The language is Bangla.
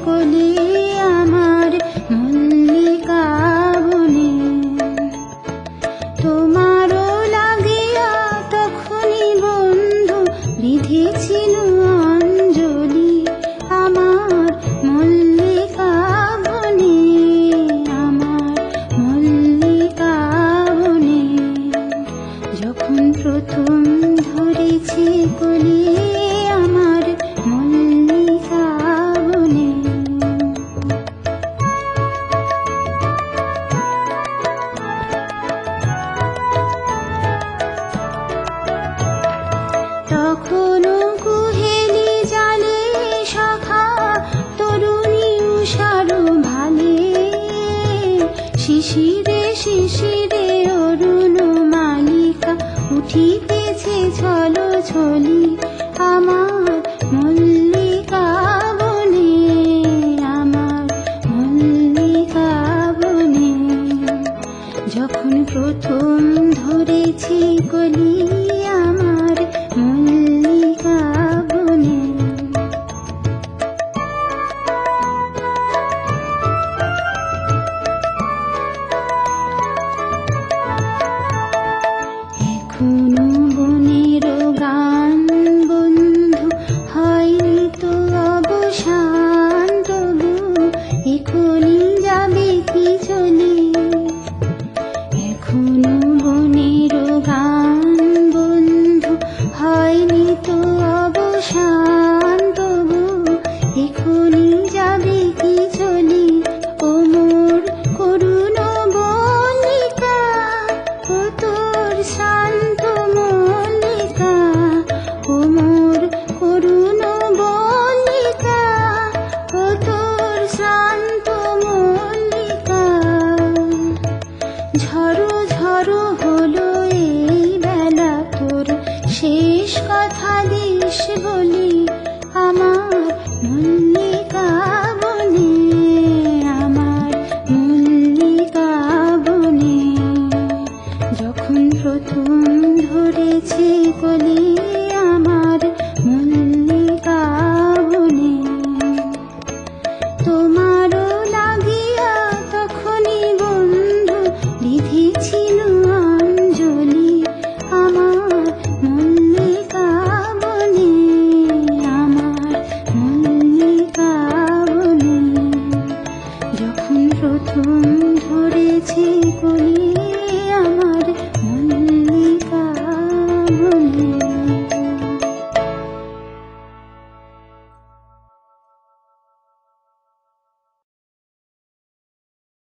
কলি আমার মল্লিকা বনে। তোমারও লাগিয়া তখনই বন্ধু বিধেছিল অঞ্জলি আমার মল্লিকা বনে, আমার মল্লিকা বনে। যখন প্রথম ধরেছি কলি আমার মল্লিকা বনে। তখনও কুহেলি জালে শাখা তরুণী উষার ভালে, শিশিরে শিশিরে অরুণ মালিকা উঠিতেছে ছলো ছলি আমার মল্লিকা বনে, আমার মল্লিকা বনে। যখন প্রথম ধরেছি কলি আমার মল্লিকা বনে। এখনো বনের গান বন্ধু হয়নি তো অবসান, তবু এখনই যাবে কি চলি। এখনো বনের গান বন্ধু হয়নি তো অবসান, তবু এখনই যাবে কি চলি। ও মোর করুণ মল্লিকা, ও তোর শান্ত মল্লিকা, ও মোর করুণ মল্লিকা, ও তোর শান্ত মল্লিকা। ঝড়ো ঝড়ো হলো এই বেলা তোর শেষ কথা দিস বলি আমার মল্লিকা বনে, আমার মল্লিকা বনে। যখন প্রথম ধরেছি কলি আমার মল্লিকা বনে। তোমারও লাগিয়া তখনই বন্ধু বিধেছিল অঞ্জলি আমার মল্লিকা বনে, আমার মল্লিকা বনে। যখন প্রথম ধরেছি কলি